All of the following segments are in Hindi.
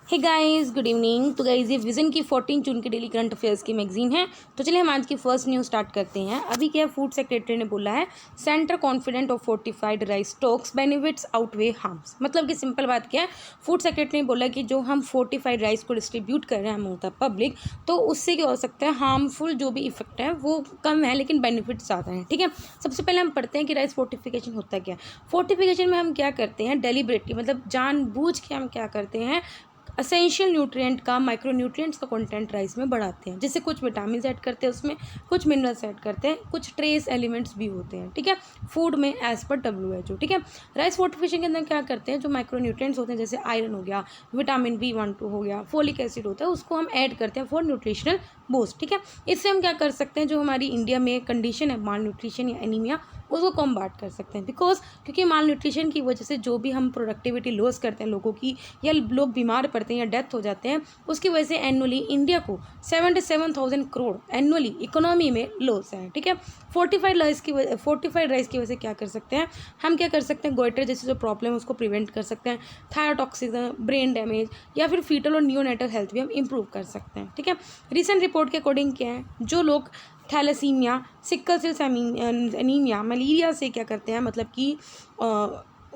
हे गाइस, गुड इवनिंग। तो गाइस, ये विजन की 14 जून की डेली करंट अफेयर्स की मैगजीन है। तो चलिए हम आज की फर्स्ट न्यूज़ स्टार्ट करते हैं। अभी क्या फूड सेक्रेटरी ने बोला है, centre confident of fortified rice stocks benefits outweigh harms. मतलब कि सिंपल बात क्या है, फूड सेक्रेटरी ने बोला कि जो हम फोर्टिफाइड राइस को डिस्ट्रीब्यूट कर रहे हैं अमंग द पब्लिक, तो उससे क्या हो सकता है, हार्मफुल जो भी इफेक्ट है वो कम है लेकिन बेनिफिट्स ज़्यादा हैं। ठीक है, सबसे पहले हम पढ़ते हैं कि राइस फोर्टिफिकेशन होता क्या है। फोर्टिफिकेशन में हम क्या करते हैं, डेलिबरेटली मतलब जानबूझ के हम क्या करते हैं, असेंशियल न्यूट्रिएंट का, माइक्रो न्यूट्रिएंट्स का कंटेंट राइस में बढ़ाते हैं। जैसे कुछ विटामिन ऐड करते हैं उसमें, कुछ मिनरल्स ऐड करते हैं, कुछ ट्रेस एलिमेंट्स भी होते हैं। ठीक है, फूड में एज पर WHO। ठीक है, राइस फोर्टिफिकेशन के अंदर क्या करते हैं, जो माइक्रो न्यूट्रिएंट्स होते हैं जैसे आयरन हो गया, विटामिन B12 हो गया, फोलिक एसिड होता है, उसको हम ऐड करते हैं फॉर न्यूट्रिशनल बूस्ट। ठीक है, इससे हम क्या कर सकते हैं, जो हमारी इंडिया में कंडीशन है माल न्यूट्रिशन या एनीमिया, उसको कम्बाट कर सकते हैं। क्योंकि माल न्यूट्रिशन की वजह से जो भी हम प्रोडक्टिविटी लॉस करते हैं लोगों की, या लोग बीमार पड़ते हैं या डेथ हो जाते हैं, उसकी वजह से एनुअली इंडिया को 77,000 करोड़ एनुअली इकोनॉमी में लॉस है। ठीक है, फोर्टिफाइड राइस की वजह से क्या कर सकते हैं, हम क्या कर सकते हैं, गोइटर जैसी जो प्रॉब्लम है उसको प्रिवेंट कर सकते हैं, थायरोटॉक्सिज्म, ब्रेन डैमेज या फिर फीटल और न्यूनेटल हेल्थ भी हम इंप्रूव कर सकते हैं। ठीक है, रिसेंट रिपोर्ट के अकॉर्डिंग क्या है, जो लोग thalassemia, sickle cell anaemia, malaria से क्या करते हैं, मतलब कि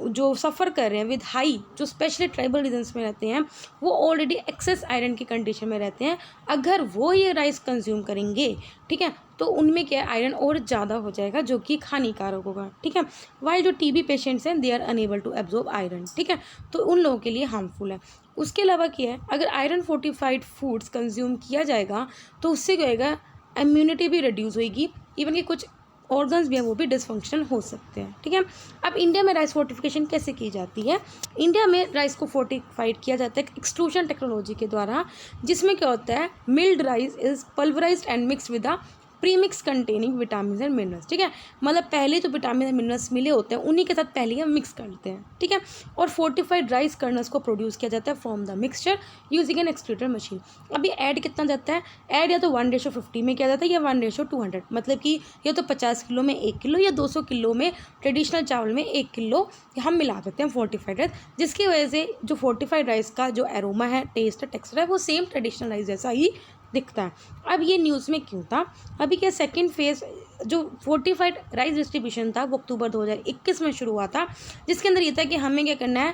जो सफ़र कर रहे हैं विद हाई, जो स्पेशली ट्राइबल रीजन्स में रहते हैं, वो ऑलरेडी एक्सेस आयरन की कंडीशन में रहते हैं। अगर वो ये राइस कंज्यूम करेंगे, ठीक है, तो उनमें क्या है, आयरन और ज़्यादा हो जाएगा जो कि हानिकारक होगा। ठीक है, वाइल जो TB पेशेंट्स हैं, they are unable to absorb iron. ठीक है, तो उन लोगों के लिए हार्मफुल है। उसके अलावा क्या है, अगर आयरन फोर्टिफाइड फूड्स कंज्यूम किया जाएगा तो उससे क्या होएगा, इम्यूनिटी भी रिड्यूस होएगी, इवन कि कुछ ऑर्गन्स भी हैं वो भी डिसफंक्शनल हो सकते हैं। ठीक है, अब इंडिया में राइस फोर्टिफिकेशन कैसे की जाती है, इंडिया में राइस को फोर्टिफाइड किया जाता है एक्सट्रूशन टेक्नोलॉजी के द्वारा, जिसमें क्या होता है, mild rice is pulverised and mixed with a premix containing vitamin and minerals. ठीक है, मतलब पहले जो विटामिन एंड मिनरल्स मिले होते हैं उन्हीं के साथ पहले हम मिक्स करते हैं। ठीक है, और फोर्टिफाइड राइस कर्नल्स को प्रोड्यूस किया जाता है from the mixture using an extruder machine. अभी ऐड कितना जाता है, ऐड या तो 1:50 में किया जाता है या 1:200, मतलब कि या तो 50 किलो में 1 किलो या 200 किलो में ट्रेडिशनल चावल में 1 किलो हम मिला देते हैं फोर्टिफाइड राइस, जिसकी वजह से जो फोर्टिफाइड राइस का जो एरोमा है, टेस्ट है, टेक्सचर है, वो सेम ट्रेडिशनल राइस जैसा ही दिखता है। अब ये न्यूज़ में क्यों था, अभी क्या सेकंड फेज जो फोर्टिफाइड राइस डिस्ट्रीब्यूशन था वो अक्टूबर 2021 में शुरू हुआ था, जिसके अंदर ये था कि हमें क्या करना है,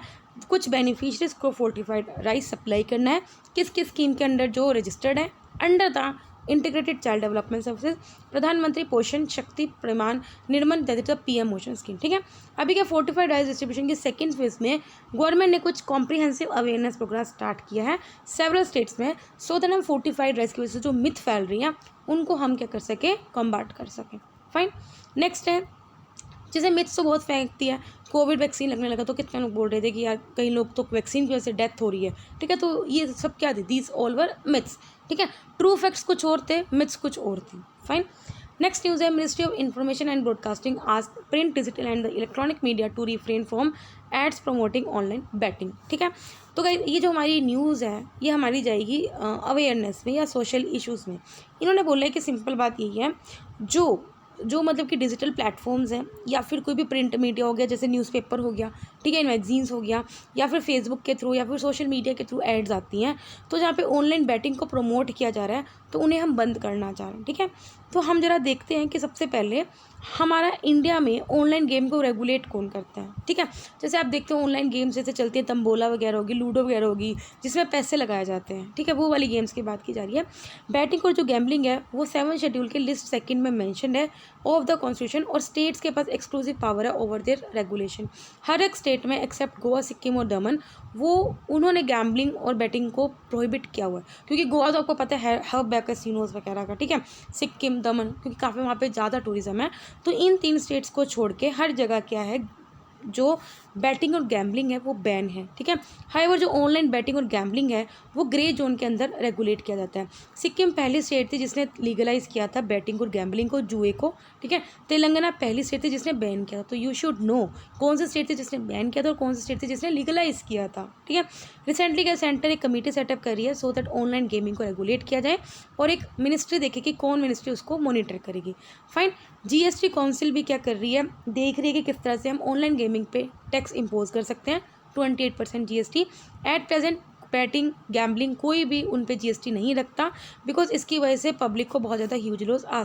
कुछ बेनिफिशरीज को फोर्टिफाइड राइस सप्लाई करना है, किस किस स्कीम के अंडर जो रजिस्टर्ड है under the integrated child development services, प्रधानमंत्री पोषण शक्ति प्रमाण निर्माण, दैट इज PM पोषण स्कीम। ठीक है, अभी क्या फोर्टिफाइड राइस डिस्ट्रीब्यूशन के सेकंड फेज में गवर्नमेंट ने कुछ कॉम्प्रिहेंसिव अवेयरनेस प्रोग्राम स्टार्ट किया है सेवरल स्टेट्स में, सो दैट हम फोर्टिफाइड राइस की वजह से जो मिथ फैल रही है उनको हम क्या कर सकें, कॉम्बाट कर सकें। फाइन, नेक्स्ट है, जैसे मिथ्स तो बहुत फेंकती है, कोविड वैक्सीन लगने लगा तो कितने लोग बोल रहे थे कि यार कई लोग तो वैक्सीन की वजह से डेथ हो रही है। ठीक है, तो ये सब क्या थी, दीज ऑल वर मिथ्स। ठीक है, ट्रू फैक्ट्स कुछ और थे, मिथ्स कुछ और थी। फाइन, नेक्स्ट न्यूज़ है, ministry of information and broadcasting asked print, digital and the electronic media to refrain from ads promoting online betting. ठीक है, तो गाइस ये जो हमारी न्यूज़ है ये हमारी जाएगी अवेयरनेस में या सोशल इश्यूज़ में। इन्होंने बोला है कि सिंपल बात यही है, जो मतलब कि डिजिटल प्लेटफॉर्म्स हैं या फिर कोई भी प्रिंट मीडिया हो गया, जैसे न्यूज़पेपर हो गया, ठीक है, मैगजीन्स हो गया, या फिर फेसबुक के थ्रू या फिर सोशल मीडिया के थ्रू एड्स आती हैं, तो जहाँ पे ऑनलाइन बैटिंग को प्रमोट किया जा रहा है तो उन्हें हम बंद करना चाह रहे हैं। ठीक है, तो हम ज़रा देखते हैं कि सबसे पहले हमारा इंडिया में ऑनलाइन गेम को रेगुलेट कौन करता है। ठीक है, जैसे आप देखते हो ऑनलाइन गेम्स जैसे चलती हैं, तंबोला वगैरह होगी, लूडो वगैरह होगी, जिसमें पैसे लगाए जाते हैं। ठीक है, वो वाली गेम्स की बात की जा रही है। बैटिंग और जो गैम्बलिंग है वो 7 शेड्यूल के लिस्ट सेकंड में मेंशन है ऑफ द कॉन्स्टिट्यूशन, और स्टेट्स के पास एक्सक्लूसिव पावर है ओवर देयर रेगुलेशन। हर एक स्टेट में एक्सेप्ट गोवा, सिक्किम और दमन, वो उन्होंने गैम्बलिंग और बैटिंग को प्रोहिबिट किया हुआ है, क्योंकि गोवा तो आपको पता है हब है कैसीनोज वगैरह का। ठीक है, सिक्किम, दमन, क्योंकि काफ़ी वहाँ पे ज़्यादा टूरिज्म है, तो इन 3 स्टेट्स को छोड़ के हर जगह क्या है, जो बैटिंग और गैम्बलिंग है वो बैन है। ठीक है, हाईवर जो ऑनलाइन बैटिंग और गैम्बलिंग है वो ग्रे जोन के अंदर रेगुलेट किया जाता है। सिक्किम पहली स्टेट थी जिसने लीगलाइज किया था बैटिंग और गैम्बलिंग को, जुए को। ठीक है, तेलंगाना पहली स्टेट थी जिसने बैन किया था। तो यू शुड नो कौन सी स्टेट थी जिसने बैन किया था और कौन सी स्टेट थी जिसने लीगलाइज किया था। ठीक है, रिसेंटली क्या सेंटर एक कमेटी सेटअप कर रही है सो दैट ऑनलाइन गेमिंग को रेगुलेट किया जाए, और एक मिनिस्ट्री देखेगी कौन मिनिस्ट्री उसको मॉनिटर करेगी। फाइन, GST काउंसिल भी क्या कर रही है, देख रही है कि किस तरह से हम ऑनलाइन गेमिंग पे टैक्स इम्पोज कर सकते हैं, 28% GST। At present batting, gambling कोई भी उन पे जीएसटी नहीं लगता, बिकॉज इसकी वजह से पब्लिक को बहुत ज़्यादा ह्यूज लॉस आ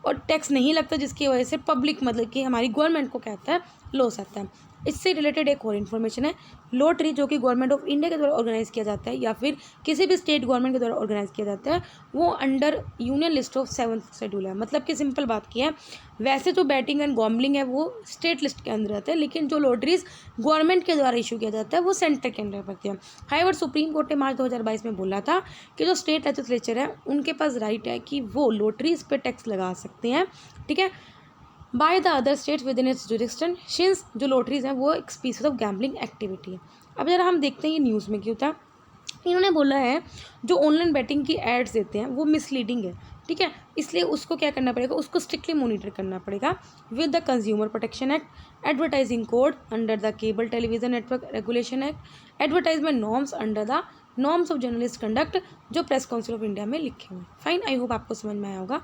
और टैक्स नहीं लगता, जिसकी वजह से पब्लिक मतलब कि हमारी गवर्नमेंट को कहता है लॉस आता है। इससे रिलेटेड एक और इन्फॉर्मेशन है, लॉटरी जो कि गवर्नमेंट ऑफ इंडिया के द्वारा ऑर्गेनाइज किया जाता है या फिर किसी भी स्टेट गवर्नमेंट के द्वारा ऑर्गेनाइज किया जाता है, वो under union list of 7th schedule है। मतलब कि सिंपल बात की है, वैसे जो बैटिंग एंड गैम्बलिंग है वो स्टेट लिस्ट के अंदर रहता है, लेकिन जो लॉटरीज गवर्नमेंट के द्वारा इशू किया जाता है वो सेंटर के अंदर पड़ती है। हाईवर सुप्रीम कोर्ट ने मार्च 2022 में बोला था कि जो स्टेट लेजिस्लेचर है उनके पास राइट है कि वो लॉटरीज पे टैक्स लगा सकते हैं, ठीक है, by the other states with in its jurisdiction, since जो लॉटरीज हैं वो एक स्पीसीज ऑफ गैम्बलिंग एक्टिविटी है। अब जरा हम देखते हैं ये न्यूज़ में क्यों था। इन्होंने बोला है जो ऑनलाइन बैटिंग की एड्स देते हैं वो मिसलीडिंग है, ठीक है, इसलिए उसको क्या करना पड़ेगा, उसको स्ट्रिक्टली मॉनिटर करना पड़ेगा with the consumer protection act, advertising code under the cable television network regulation act, advertisement norms under the norms of journalist conduct, जो प्रेस काउंसिल ऑफ इंडिया में लिखे हुए हैं। फाइन, आई होप आपको समझ में आया होगा।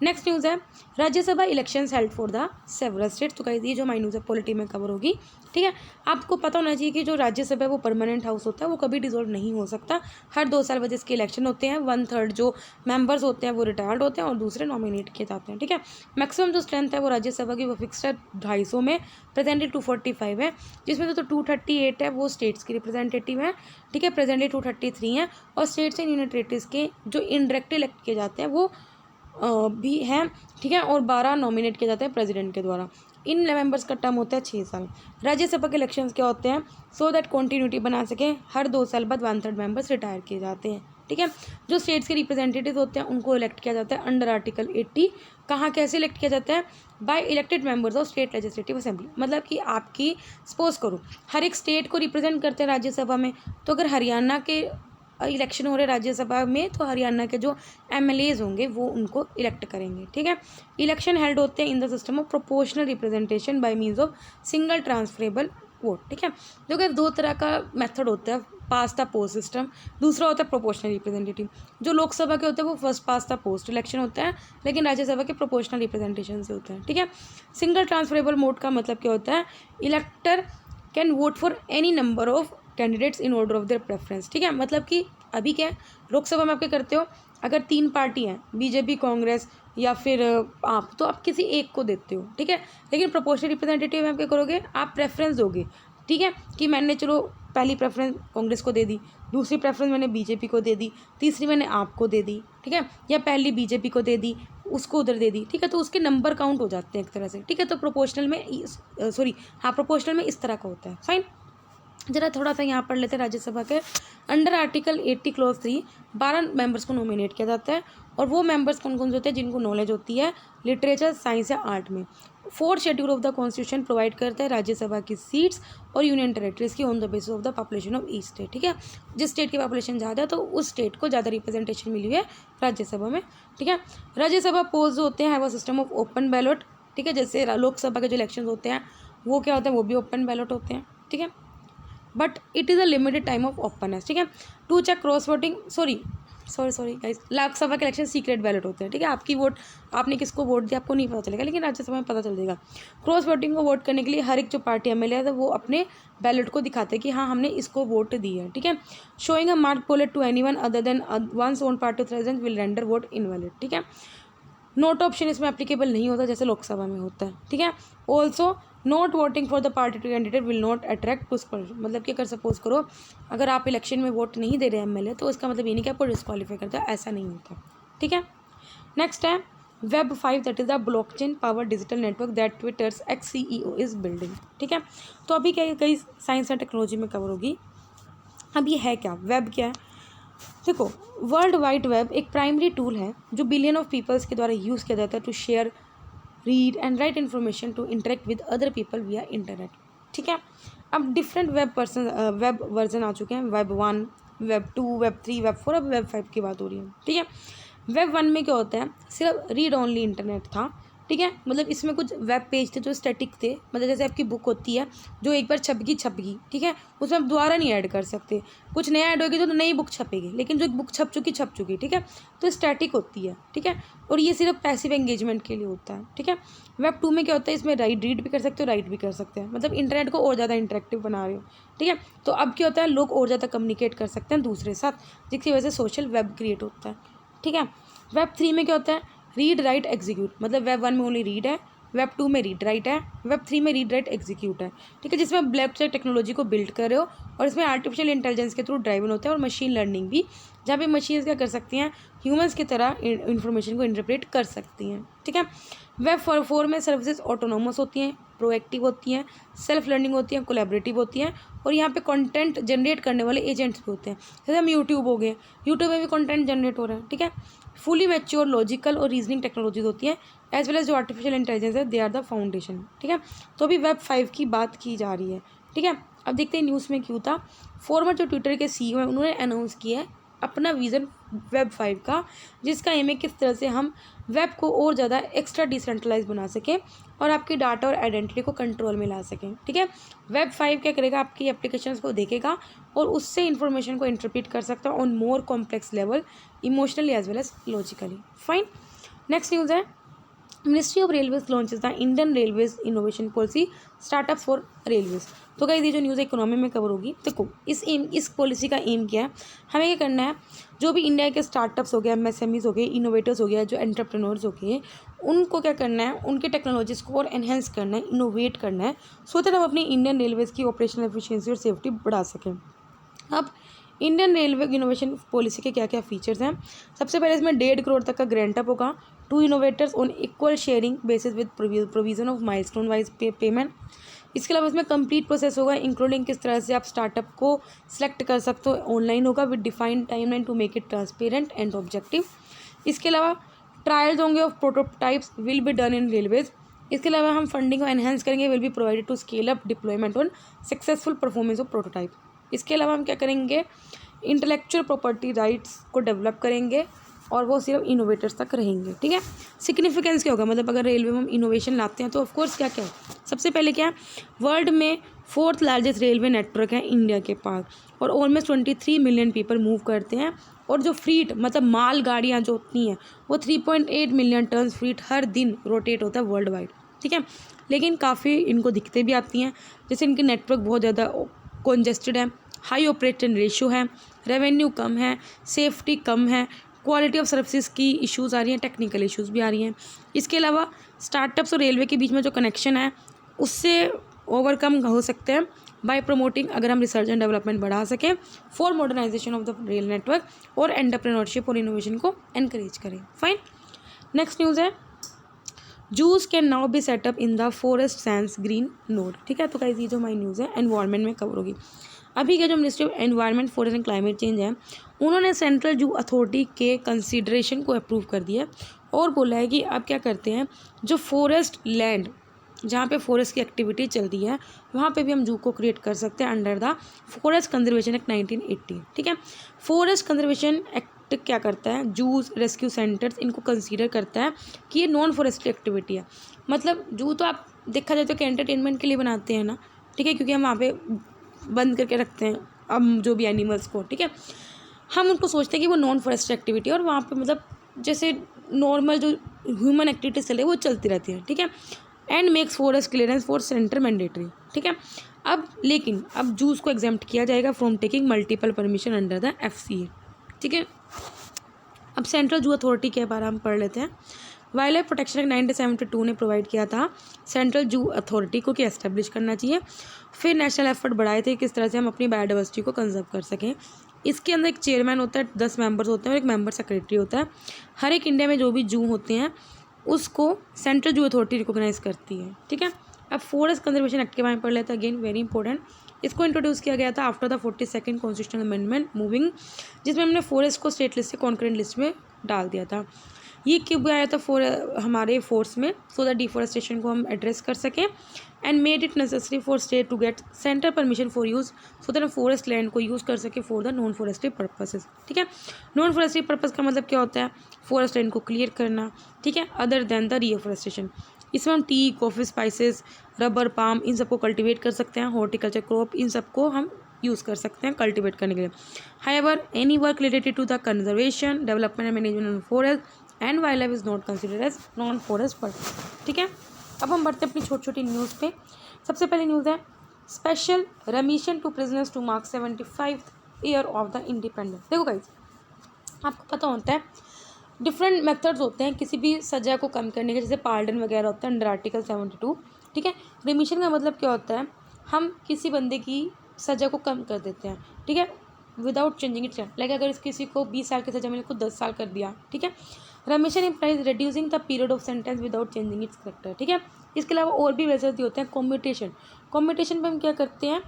नेक्स्ट न्यूज़ है Rajya Sabha elections held for the several states. तो गाइस ये जो हमारी न्यूज़ है पॉलिटी में कवर होगी, ठीक है। आपको पता होना चाहिए कि जो राज्यसभा है वो परमानेंट हाउस होता है, वो कभी डिसॉल्व नहीं हो सकता। हर 2 साल बाद इसके इलेक्शन होते हैं, 1/3 जो मेंबर्स होते हैं वो रिटायर्ड होते हैं और दूसरे नॉमिनेट किए जाते हैं, ठीक है। मैक्सिमम जो स्ट्रेंथ है वो राज्यसभा की वो फिक्स्ड है 250 में, प्रेजेंटली 245 है, जिसमें तो 238 है वो स्टेट्स की रिप्रेजेंटेटिव है, ठीक है, प्रेजेंटली 233 हैं, और स्टेट्स एंड यूनियन टेरिटरीज के जो इनडायरेक्ट इलेक्ट किए जाते हैं वो भी हैं, ठीक है, और 12 नॉमिनेट किए जाते हैं प्रेसिडेंट के द्वारा। इन मेंबर्स का टर्म होता है 6 साल। राज्यसभा के इलेक्शंस क्या होते हैं, सो दैट कॉन्टीन्यूटी बना सके, हर 2 साल बाद 1/3 मेंबर्स रिटायर किए जाते हैं, ठीक है। जो स्टेट्स के रिप्रेजेंटेटिव होते हैं उनको इलेक्ट किया जाता है अंडर आर्टिकल 80। कहाँ कैसे इलेक्ट किया जाता है, by elected members of state legislative assembly. मतलब कि आपकी सपोज करो हर एक स्टेट को रिप्रेजेंट करते हैं राज्यसभा में, तो अगर हरियाणा के इलेक्शन हो रहे राज्यसभा में तो हरियाणा के जो एमएलएज होंगे वो उनको इलेक्ट करेंगे, ठीक है। इलेक्शन हेल्ड होते हैं in the system of proportional representation bye means of single transferable vote, ठीक है। जो कि 2 तरह का मेथड होता है, पास द पोस्ट सिस्टम, दूसरा होता है प्रोपोर्शनल रिप्रेजेंटेटिव। जो लोकसभा के होते हैं वो first pass the post election होता है, लेकिन राज्यसभा के प्रोपोर्शनल रिप्रेजेंटेशन से होता है, ठीक है। सिंगल ट्रांसफरेबल वोट का मतलब क्या होता है, इलेक्टर can vote for any number of candidates in order of their preference, ठीक है। मतलब कि अभी क्या है, लोकसभा में आप क्या करते हो, अगर 3 पार्टी हैं, बीजेपी, कांग्रेस या फिर आप, तो आप किसी एक को देते हो, ठीक है। लेकिन प्रोपोर्शनल रिप्रेजेंटेटिव में आप क्या करोगे, आप प्रेफरेंस दोगे, ठीक है, कि मैंने चलो पहली प्रेफरेंस कांग्रेस को दे दी, दूसरी प्रेफरेंस मैंने बीजेपी को दे दी, तीसरी मैंने आपको दे दी, ठीक है, या पहली बीजेपी को दे दी, उसको उधर दे दी, ठीक है। तो उसके नंबर काउंट हो जाते हैं एक तरह से, ठीक है। तो प्रोपोर्शनल में प्रोपोर्शनल में इस तरह का होता है। फाइन, जरा थोड़ा सा यहाँ पढ़ लेते हैं। राज्यसभा के अंडर आर्टिकल 80 क्लॉज 3 12 मेंबर्स को नॉमिनेट किया जाता है, और वो मेंबर्स कौन कौन से होते हैं, जिनको नॉलेज होती है लिटरेचर, साइंस या आर्ट में। 4th schedule of the constitution provide करता है राज्यसभा की सीट्स और यूनियन टेरिटरीज की on the basis of the population of each state, ठीक है। जिस स्टेट की पॉपुलेशन ज़्यादा है तो उस स्टेट को ज़्यादा रिप्रेजेंटेशन मिली हुई है राज्यसभा में, ठीक है। राज्यसभा पोल्स होते हैं, have a system of open ballot, ठीक है। जैसे लोकसभा के जो इलेक्शन होते हैं वो क्या होते हैं, वो भी ओपन बैलेट होते हैं, ठीक है, but it is a limited time of openness, ठीक है। To check cross voting, sorry guys, Lok Sabha के इलेक्शन सीक्रेट बैलेट होते हैं, ठीक है। आपकी वोट, आपने किसको वोट दिया आपको नहीं पता चलेगा, लेकिन राज्यसभा में पता चल जाएगा। क्रॉस वोटिंग को वोट करने के लिए हर एक जो पार्टी एमएलए है वो अपने बैलेट को दिखाते हैं कि हाँ हमने इसको वोट दी है, ठीक है। Showing a mark ballot to anyone other than one's own party present will render vote invalid, ठीक है। नोट ऑप्शन इसमें एप्लीकेबल नहीं होता जैसे लोकसभा में होता है, ठीक है। Also not voting for the party to candidate will not attract disqualification. मतलब कि अगर सपोज करो अगर आप इलेक्शन में वोट नहीं दे रहे एमएलए तो इसका मतलब ये नहीं कि आपको डिस्क्वालीफाई करता है, ऐसा नहीं होता, ठीक है। नेक्स्ट है web 5, that is the blockchain power digital network that Twitter's ex CEO is building, ठीक है। तो अभी क्या कई साइंस एंड टेक्नोलॉजी में कवर होगी। अब ये है क्या, वेब क्या है, देखो वर्ल्ड वाइड वेब एक प्राइमरी टूल है जो बिलियन ऑफ पीपल्स के द्वारा यूज़ किया जाता है to share, read and write information, to interact with other people via internet, ठीक है। अब डिफरेंट वेब वर्जन आ चुके हैं, वेब 1, वेब 2, वेब 3, वेब 4, अब वेब 5 की बात हो रही है, ठीक है। वेब 1 में क्या होता है, सिर्फ रीड ओनली इंटरनेट था, ठीक है। मतलब इसमें कुछ वेब पेज थे जो स्टैटिक थे, मतलब जैसे आपकी बुक होती है जो एक बार छप गई, ठीक है, उसमें आप दोबारा नहीं ऐड कर सकते, कुछ नया ऐड होगी तो नई बुक छपेगी, लेकिन जो बुक छप चुकी, ठीक है, तो स्टैटिक होती है, ठीक है। और ये सिर्फ पैसिव एंगेजमेंट के लिए होता है, ठीक है। वेब 2 में क्या होता है, इसमें रीड भी कर सकते हो, राइट भी कर सकते हैं, मतलब इंटरनेट को और ज़्यादा इंटरेक्टिव बना रहे हो, ठीक है। तो अब क्या होता है, लोग और ज़्यादा कम्युनिकेट कर सकते हैं दूसरे साथ, जिसकी वजह से सोशल वेब क्रिएट होता है, ठीक है। वेब 3 में क्या होता है, रीड राइट एग्जीक्यूट, मतलब वेब 1 में ओनली रीड है, वेब 2 में रीड राइट है, वेब 3 में रीड राइट एग्जीक्यूट है, ठीक है, जिसमें आप ब्लॉकचेन टेक्नोलॉजी को बिल्ड कर रहे हो और इसमें आर्टिफिशियल इंटेलिजेंस के थ्रू ड्राइवन होता है और मशीन लर्निंग भी, जहाँ पे मशीन्स क्या कर सकती हैं, ह्यूमंस की तरह इन्फॉर्मेशन को इंटरप्रेट कर सकती हैं, ठीक है। वेब 4 में सर्विसेज ऑटोनोमस होती हैं, प्रोएक्टिव होती हैं, सेल्फ लर्निंग होती हैं, कोलैबोरेटिव होती हैं, और यहाँ पे कंटेंट जनरेट करने वाले एजेंट्स भी होते हैं, जैसे हम यूट्यूब हो गए, यूट्यूब में भी कंटेंट जनरेट हो रहा है, ठीक है। फुली मैच्योर लॉजिकल और रीजनिंग टेक्नोलॉजीज होती हैं, एज वेल एज जो आर्टिफिशियल इंटेलिजेंस है, दे आर द फाउंडेशन, ठीक है। तो अभी वेब 5 की बात की जा रही है, ठीक है। अब देखते हैं न्यूज़ में क्यों था। फॉर्मर जो ट्विटर के CEO हैं, उन्होंने अनाउंस किया है अपना विज़न वेब 5 का, जिसका एम है किस तरह से हम वेब को और ज़्यादा एक्स्ट्रा डिसेंट्रलाइज बना सकें और आपकी डाटा और आइडेंटिटी को कंट्रोल में ला सकें, ठीक है। वेब 5 क्या करेगा, आपकी एप्लीकेशंस को देखेगा और उससे इंफॉर्मेशन को इंटरप्रेट कर सकता है on more complex level, emotionally as well as logically. Fine. Next news है, ministry of railways launches the Indian railways innovation policy startup for railways. तो गाइस ये जो न्यूज़ इकोनॉमी में कवर होगी, देखो इस पॉलिसी का एम क्या है, हमें क्या करना है, जो भी इंडिया के स्टार्टअप्स हो गए, MSMEs हो गए, इनोवेटर्स हो गया, जो एंटरप्रेन्योर्स हो गए, उनको क्या करना है, उनके टेक्नोलॉजीज़ को और एनहेंस करना है, इनोवेट करना है, सो दैट हम अपनी इंडियन रेलवेज़ की ऑपरेशनल एफिशिएंसी और सेफ्टी बढ़ा सकें। अब इंडियन रेलवे इनोवेशन पॉलिसी के क्या क्या फीचर्स हैं, सबसे पहले इसमें 1.5 करोड़ तक का ग्रांट अप होगा to innovators on equal sharing basis with provision of milestone wise payment. इसके अलावा इसमें कंप्लीट प्रोसेस होगा, इंक्लूडिंग किस तरह से आप स्टार्टअप को सिलेक्ट कर सकते हो, ऑनलाइन होगा with defined timeline to make it transparent and objective. इसके अलावा ट्रायल्स होंगे of prototypes will be done in railways. इसके अलावा हम फंडिंग को एनहेंस करेंगे, will be provided to scale up deployment on successful performance of prototype. इसके अलावा हम क्या करेंगे, इंटेलेक्चुअल प्रॉपर्टी राइट्स को डेवलप करेंगे और वो सिर्फ इनोवेटर्स तक रहेंगे, ठीक है। सिग्निफिकेंस क्या होगा, मतलब अगर रेलवे में हम इनोवेशन लाते हैं तो ऑफकोर्स क्या क्या है, सबसे पहले क्या है, वर्ल्ड में 4th लार्जेस्ट रेलवे नेटवर्क है इंडिया के पास और ऑलमोस्ट 23 मिलियन पीपल मूव करते हैं, और जो फ्रीट मतलब माल गाड़ियाँ जो होती हैं वो 3.8 मिलियन टन फ्रीट हर दिन रोटेट होता है वर्ल्ड वाइड, ठीक है। लेकिन काफ़ी इनको दिक्कतें भी आती हैं, जैसे इनके नेटवर्क बहुत ज़्यादा कॉन्जेस्टेड है, हाई ऑपरेटिंग रेशियो है, रेवेन्यू कम है, सेफ्टी कम है, क्वालिटी ऑफ सर्विसेज की इश्यूज़ आ रही हैं, टेक्निकल इश्यूज़ भी आ रही हैं। इसके अलावा स्टार्टअप्स और रेलवे के बीच में जो कनेक्शन है उससे ओवरकम हो सकते हैं बाय प्रमोटिंग, अगर हम रिसर्च एंड डेवलपमेंट बढ़ा सकें for modernisation of the rail network और एंटरप्रेन्योरशिप और इनोवेशन को एनकरेज करें। फाइन। नेक्स्ट न्यूज़ है, zoos can now be set up in the forest sans green nod, ठीक है। तो गाइस ये जो हमारी न्यूज़ है एनवायरनमेंट में कवर होगी। अभी के जो ministry of environment forest and climate change है, उन्होंने सेंट्रल जू अथॉरिटी के कंसीडरेशन को अप्रूव कर दिया और बोला है कि अब क्या करते हैं, जो फॉरेस्ट लैंड जहाँ पे फॉरेस्ट की एक्टिविटी चल रही है वहाँ पे भी हम जू को क्रिएट कर सकते हैं under the forest conservation act 1980, ठीक है। फॉरेस्ट कंजर्वेशन एक्ट क्या करता है, जूस रेस्क्यू सेंटर्स इनको कंसीडर करता है कि ये नॉन फॉरेस्ट्री एक्टिविटी है। मतलब जू तो आप देखा जाए तो कि एंटरटेनमेंट के लिए बनाते हैं ना, ठीक है, क्योंकि हम वहाँ पे बंद करके रखते हैं हम जो भी एनिमल्स को, ठीक है। हम उनको सोचते हैं कि वो नॉन फॉरेस्ट्री एक्टिविटी है और वहाँ पे मतलब जैसे नॉर्मल जो ह्यूमन एक्टिविटीज चले वो चलती रहती है, ठीक है। And makes forest clearance for centre mandatory, ठीक है। लेकिन अब जूस को एग्जेम्प्ट किया जाएगा from taking multiple permission under the FCA, ठीक है। अब सेंट्रल जू अथॉरिटी के बारे में हम पढ़ लेते हैं। वाइल्ड लाइफ प्रोटेक्शन एक्ट 1972 ने प्रोवाइड किया था सेंट्रल जू अथॉरिटी को कि एस्टेब्लिश करना चाहिए, फिर नेशनल एफर्ट बढ़ाए थे किस तरह से हम अपनी बायोडाइवर्सिटी को कंजर्व कर सकें। इसके अंदर एक चेयरमैन होता है, 10 मेंबर्स होते हैं और एक मेंबर सेक्रेटरी होता है। हर एक इंडिया में जो भी जू होते हैं उसको सेंट्रल जू अथॉरिटी रिकॉग्नाइज करती है, ठीक है। अब फॉरेस्ट कंजर्वेशन एक्ट के बारे में पढ़ लेते हैं, अगेन वेरी इंपॉर्टेंट। इसको इंट्रोड्यूस किया गया था after the 42nd constitutional amendment moving, जिसमें हमने फॉरेस्ट को स्टेट लिस्ट से कॉन्करेंट लिस्ट में डाल दिया था। ये क्यों आया था हमारे फोर्स में, सो दैट डिफॉरेस्टेशन को हम एड्रेस कर सकें, and made it necessary for state to get central permission for use, so that हम फॉरेस्ट लैंड को यूज़ कर सके for the non forestry purposes. ठीक है, नॉन फॉरेस्ट्री पर्पस का मतलब क्या होता है, फॉरेस्ट लैंड को क्लियर करना। ठीक है, अदर देन द रिफॉरेस्टेशन। इसमें हम tea, coffee, spices, rubber, palm, इन सबको कल्टिवेट कर सकते हैं। हॉर्टिकल्चर क्रॉप, इन सबको हम यूज़ कर सकते हैं कल्टिवेट करने के लिए। However any work related to the conservation, development and management of forest and wild life is not considered as non forest purpose. ठीक है, अब हम बढ़ते हैं अपनी छोटी छोटी न्यूज़ पे। सबसे पहली न्यूज़ है special remission to prisoners to mark 75 year of the independence. देखो गाइस, आपको पता होता है डिफरेंट मेथड्स होते हैं किसी भी सज़ा को कम करने के, जैसे पार्डन वगैरह होता है अंडर आर्टिकल 72। ठीक है, रेमिशन का मतलब क्या होता है, हम किसी बंदे की सज़ा को कम कर देते हैं। ठीक है, विदाउट चेंजिंग इट, लाइक अगर किसी को 20 साल की सज़ा मिले, को 10 साल कर दिया। ठीक है, रेमिशन implies reducing the period of sentence without changing it's character. ठीक है, इसके अलावा और भी वैसे होते हैं कॉम्यूटेशन। कॉम्यूटेशन पर हम क्या करते हैं,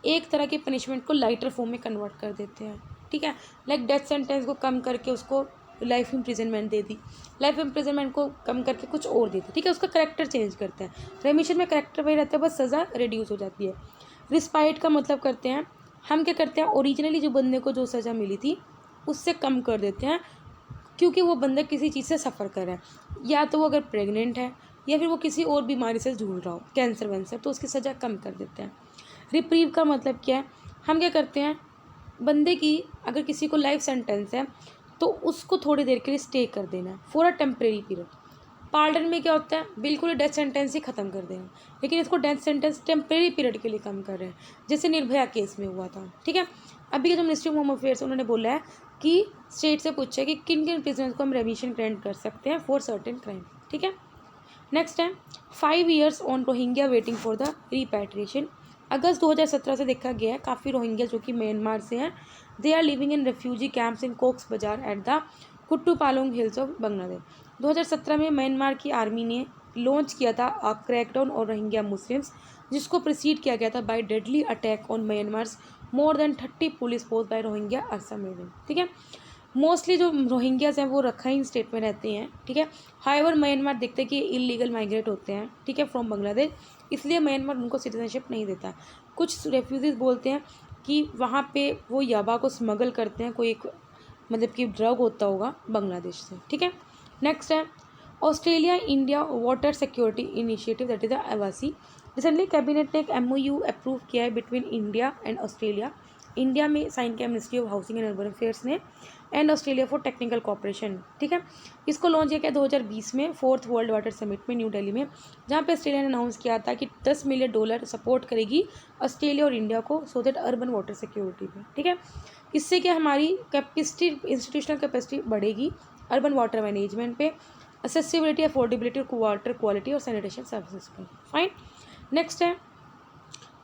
एक तरह के पनिशमेंट को लाइटर फॉर्म में कन्वर्ट कर देते हैं। ठीक है, लाइक डेथ सेंटेंस को कम करके उसको लाइफ इम्प्रिजनमेंट दे दी, लाइफ इम्प्रिजनमेंट को कम करके कुछ और दे दी। ठीक है, उसका करेक्टर चेंज करते हैं। रेमिशन में करेक्टर वही रहता है, बस सज़ा रिड्यूस हो जाती है। रिस्पाइट का मतलब करते हैं, हम क्या करते हैं, ओरिजिनली जो बंदे को जो सज़ा मिली थी उससे कम कर देते हैं, क्योंकि वो बंदा किसी चीज़ से सफ़र कर रहा है, या तो वो अगर प्रेग्नेंट है या फिर वो किसी और बीमारी से जूझ रहा हो, कैंसर वैंसर, तो उसकी सज़ा कम कर देते हैं। रिप्रीव का मतलब क्या है, हम क्या करते हैं, बंदे की अगर किसी को लाइफ सेंटेंस है तो उसको थोड़ी देर के लिए स्टे कर देना है for a temporary period. Pardon में क्या होता है, बिल्कुल डेथ सेंटेंस ही ख़त्म कर देना, लेकिन इसको डेथ सेंटेंस टेम्परेरी पीरियड के लिए कम कर रहे हैं, जैसे निर्भया केस में हुआ था। ठीक है, अभी के जो मिनिस्ट्री ऑफ होम अफेयर्स उन्होंने बोला है कि स्टेट से पूछा है कि किन किन प्रिजनर्स को हम रेमिशन ग्रांट कर सकते हैं फॉर सर्टेन क्राइम। ठीक है, नेक्स्ट है 5 years on Rohingya waiting for the repatriation. अगस्त 2017 से देखा गया है काफ़ी रोहिंग्या जो कि म्यांमार से हैं, they are living in refugee camps in Cox's Bazar at the Kutupalong hills of Bangladesh. 2017 में म्यांमार की आर्मी ने लॉन्च किया था क्रैकडाउन और रोहिंग्या मुस्लिम्स, जिसको प्रिसीड किया गया था by deadly attack on Myanmar's more than 30 police post by Rohingya असम रीजन। ठीक है, मोस्टली जो रोहिंग्यास हैं वो रखाइन स्टेट में रहते हैं। ठीक है, हाउएवर म्यांमार देखते हैं कि इलीगल माइग्रेट होते हैं। ठीक है, फ्रॉम बांग्लादेश, इसलिए म्यांमार उनको सिटीजनशिप नहीं देता। कुछ रेफ्यूजीज बोलते हैं कि वहाँ पे वो याबा को स्मगल करते हैं, कोई एक मतलब कि ड्रग होता होगा बांग्लादेश से। ठीक है, नेक्स्ट है Australia India water security initiative, that is the आवासी। रिसेंटली कैबिनेट ने एक MOU अप्रूव किया है between India and Australia. India में साइन किया ministry of housing and urban affairs ने, and Australia for technical cooperation. ठीक है, इसको लॉन्च किया गया 2020 में 4th वर्ल्ड वाटर समिट में न्यू दिल्ली में, जहाँ पे ऑस्ट्रेलिया ने अनाउंस किया था कि $10 मिलियन सपोर्ट करेगी ऑस्ट्रेलिया और इंडिया को, so that urban water security पे। ठीक है, इससे क्या हमारी कैपेसिटी, इंस्टीट्यूशनल कैपेसिटी बढ़ेगी अर्बन वाटर मैनेजमेंट पे, एक्सेसिबिलिटी, अफोर्डेबिलिटी, वाटर क्वालिटी और सैनिटेशन सर्विसेज पे। फाइन, नेक्स्ट है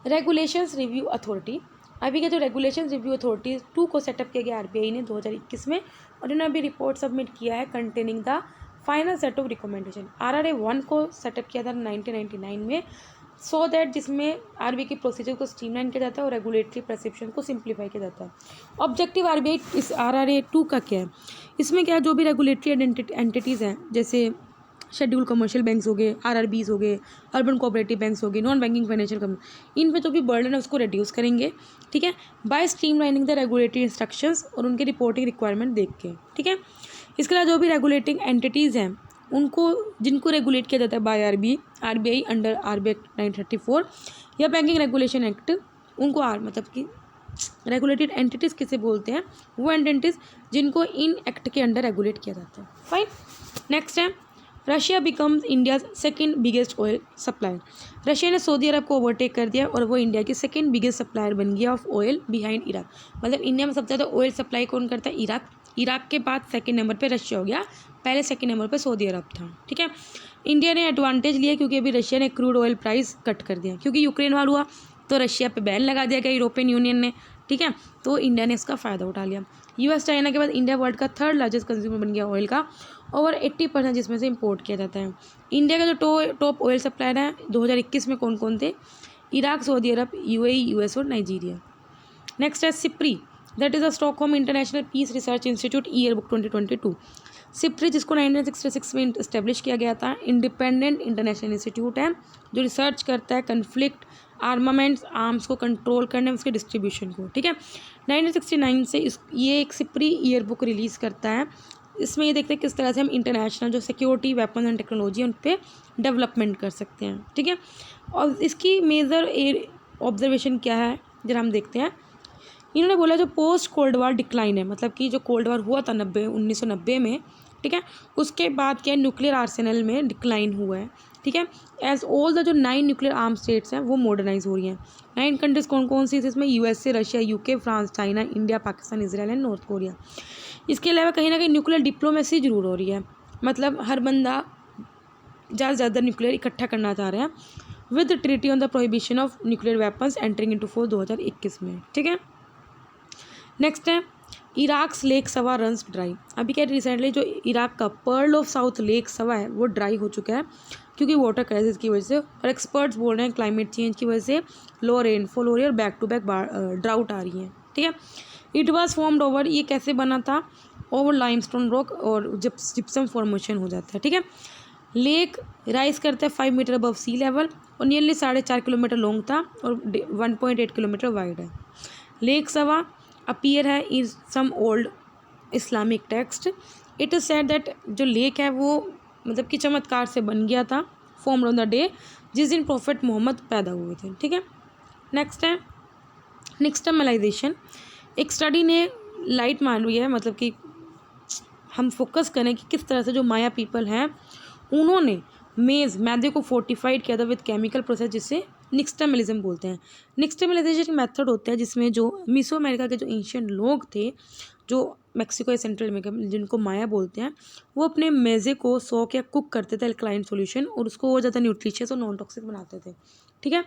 रेगुलेशंस रिव्यू अथॉरिटी। अभी के जो रेगुलेशन रिव्यू अथॉरिटी 2 को सेटअप किया गया RBI ने 2021 में, और इन्होंने अभी रिपोर्ट सबमिट किया है containing the final set of recommendation. RRA 1 को सेटअप किया था 1999 में, सो दैट जिसमें RBI की प्रोसीजर को स्ट्रीमलाइन किया जाता है और रेगुलेटरी प्रिस्क्रिप्शन को सिंप्लीफाई किया जाता है। ऑब्जेक्टिव RBI इस RRA 2 का क्या है, इसमें क्या है, जो भी रेगुलेटरी एंटिटीज़ हैं, जैसे शेड्यूल कमर्शियल बैंक्स हो गए, RRBs हो गए, अर्बन कोऑपरेटिव बैंक्स हो गए, नॉन बैंकिंग फाइनेंशियल कंपनी, इन पे जो भी बर्डन है उसको रिड्यूस करेंगे। ठीक है, by streamlining the regulatory instructions और उनके रिपोर्टिंग रिक्वायरमेंट देख के। ठीक है, इसके अलावा जो भी रेगुलेटिंग एंटिटीज़ हैं उनको, जिनको रेगुलेट किया जाता है बाय RBI अंडर RBI 934 या बैंकिंग रेगुलेशन एक्ट, उनको मतलब कि रेगुलेटेड एंटिटीज़ किसे बोलते हैं, वो एंटिटीज़ जिनको इन एक्ट के अंडर रेगुलेट किया जाता है। फाइन, नेक्स्ट है Russia becomes India's second biggest oil supplier. Russia ने सऊदी अरब को ओवरटेक कर दिया और वो इंडिया की सेकेंड बिगेस्ट सप्लायर बन गया ऑफ ऑयल बिहाइंड इराक। मतलब इंडिया में सबसे ज़्यादा ऑयल सप्लाई कौन करता है, इराक। इराक के बाद सेकेंड नंबर पे रशिया हो गया, पहले सेकेंड नंबर पे सऊदी अरब था। ठीक है, इंडिया ने एडवांटेज लिया क्योंकि अभी रशिया ने क्रूड ऑयल प्राइस कट कर दिया, क्योंकि यूक्रेन वार हुआ तो रशिया पे बैन लगा दिया गया यूरोपियन यूनियन ने। ठीक है, तो इंडिया ने इसका फ़ायदा उठा लिया। US चाइना के बाद इंडिया वर्ल्ड का 3rd लार्जेस्ट कंज्यूमर बन गया ऑयल का, ओवर 80% जिसमें से इंपोर्ट किया जाता है। इंडिया का जो टॉप ऑयल सप्लायर है 2021 में कौन कौन थे, Iraq, Saudi Arab, UAE, US और नाइजीरिया। नेक्स्ट है SIPRI, that is the Stockholm International Peace Research Institute year book 2022। SIPRI जिसको 1966 में इस्टेब्लिश किया गया था, इंडिपेंडेंट इंटरनेशनल इंस्टीट्यूट है जो रिसर्च करता है कन्फ्लिक्ट, आर्मामेंट्स, आर्म्स को कंट्रोल करने, उसके डिस्ट्रीब्यूशन को, ठीक है। 1969 से ये एक सिप्री ईयर बुक रिलीज़ करता है। इसमें ये देखते हैं किस तरह से हम इंटरनेशनल जो सिक्योरिटी, वेपन एंड टेक्नोलॉजी उन पर डेवलपमेंट कर सकते हैं, ठीक है। और इसकी मेजर ऑब्जर्वेशन क्या है जरा हम देखते हैं। इन्होंने बोला जो पोस्ट कोल्ड वार डिक्लाइन है, मतलब कि जो कोल्ड वार हुआ था 1990 में, ठीक है, उसके बाद क्या न्यूक्लियर आर्सेनल में डिक्लाइन हुआ है, ठीक है। एज ऑल द जो 9 न्यूक्लियर आर्म स्टेट्स हैं वो मॉडर्नाइज हो रही हैं। 9 कंट्रीज कौन कौन सी, इसमें USA, Russia, UK, France, China, India, Pakistan, Israel and north Korea. इसके अलावा कहीं ना कहीं न्यूक्लियर डिप्लोमेसी जरूर हो रही है, मतलब हर बंदा ज़्यादा से ज़्यादा न्यूक्लियर इकट्ठा करना चाह रहे हैं, with treaty on the prohibition of nuclear weapons entering into force 2021 में, ठीक है। नेक्स्ट है इराक्स लेक सवा रन्स ड्राई। अभी क्या रिसेंटली जो इराक का पर्ल ऑफ साउथ लेक सवा है वो ड्राई हो चुका है क्योंकि वाटर क्राइसिस की वजह से, और एक्सपर्ट्स बोल रहे हैं क्लाइमेट चेंज की वजह से लो रेनफॉल हो रही है और बैक टू बैक ड्राउट आ रही है, ठीक है। इट वाज फॉर्म्ड ओवर, ये कैसे बना था, ओवर लाइमस्टोन रॉक और जिप्सम फॉर्मेशन हो जाता है, ठीक है। लेक राइज करता है 5 मीटर अबव सी लेवल और नियरली 4.5 किलोमीटर लॉन्ग था और 1.8 किलोमीटर वाइड है। लेक सवा अपीयर है in some old Islamic text. It is said that जो लेक है वो मतलब कि चमत्कार से बन गया था, फॉर्म्ड ऑन द डे जिस दिन प्रॉफिट मोहम्मद पैदा हुए थे, ठीक है। नेक्स्ट है निक्सटमलाइजेशन। एक स्टडी ने लाइट मान रही है, मतलब कि हम फोकस करें कि किस तरह से जो माया पीपल हैं उन्होंने मैदे को फोर्टिफाइड किया था विद केमिकल प्रोसेस जिसे निक्सटमलिज्म बोलते हैं। निक्सटमलाइजेशन मेथड होता है जिसमें जो मिसो अमेरिका के जो एंशियंट लोग थे जो मैक्सिको या सेंट्रल अमेरिका जिनको माया बोलते हैं, वो अपने मेज़े को सोक या कुक करते थे अल्कलाइन सॉल्यूशन और उसको और ज़्यादा न्यूट्रिशियस और नॉन टॉक्सिक बनाते थे, ठीक है।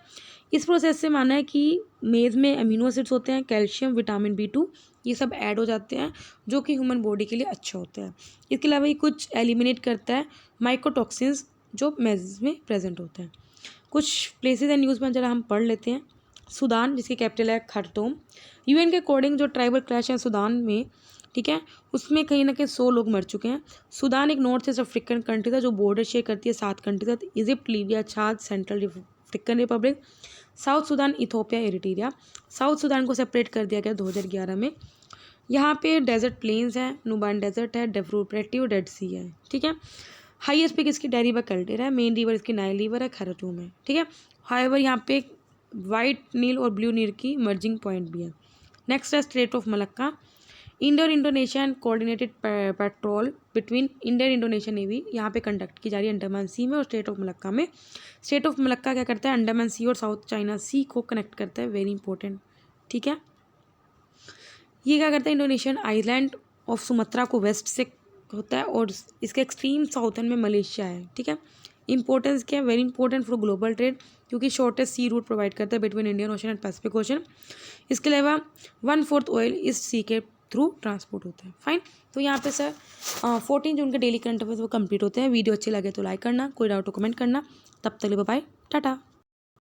इस प्रोसेस से माना है कि मेज़ में अमीनो एसिड्स होते हैं, कैल्शियम, विटामिन B2 ये सब ऐड हो जाते हैं जो कि ह्यूमन बॉडी के लिए अच्छा होता है। इसके अलावा ये कुछ एलिमिनेट करता है माइकोटॉक्सिन्स जो मेज़ में प्रेजेंट होते हैं। कुछ प्लेसेस एंड न्यूज़ में जरा हम पढ़ लेते हैं। सूडान जिसकी कैपिटल है खार्टूम, UN के अकॉर्डिंग जो ट्राइबल क्लैश है सूडान में, ठीक है, उसमें कहीं ना कहीं 100 लोग मर चुके हैं। सूडान एक नॉर्थ ईस्ट अफ्रीकन कंट्री था जो बॉर्डर शेयर करती है 7 कंट्री साथ, Egypt, Libya, Chad, Central African Republic, South Sudan, Ethiopia, Eritrea. South Sudan को सेपरेट कर दिया गया 2011 में। यहाँ पे डेजर्ट प्लेन्स हैं, नुबान डेजर्ट है, डेफरू प्लेट्यू, डेड सी है, ठीक है। हाईएस्ट पिक इसकी डेरिवा कल्डेर है, मेन रिवर इसकी नाइल रिवर है, खार्टूम है, ठीक है। हाईवर यहाँ पे वाइट नील और ब्लू नील की मर्जिंग पॉइंट भी है। नेक्स्ट है straight of Malacca. Indo Indonesian coordinated petrol between Indian Indonesian navy यहाँ पे कंडक्ट की जा रही है अंडमान सी में और स्टेट ऑफ मलक्का में। स्टेट ऑफ मलक्का क्या करता है, अंडमान सी और साउथ चाइना सी को कनेक्ट करता है, वेरी इंपॉर्टेंट, ठीक है। ये क्या करता है, इंडोनेशियन आइलैंड ऑफ सुमत्रा को वेस्ट से होता है और इसके एक्सट्रीम साउथर्न में मलेशिया है, ठीक है। इंपॉर्टेंस क्या है, very important for global trade क्योंकि शॉर्टेस्ट सी रूट प्रोवाइड करता है between Indian ocean and Pacific ocean. इसके अलावा 1/4 ऑयल इस सी के थ्रू ट्रांसपोर्ट होता है, फाइन। तो यहाँ पे सर 14 जून के डेली करंट अफेयर्स वो कंप्लीट होते हैं। वीडियो अच्छे लगे तो लाइक करना, कोई डाउट तो कमेंट करना। तब तक बाय, टाटा।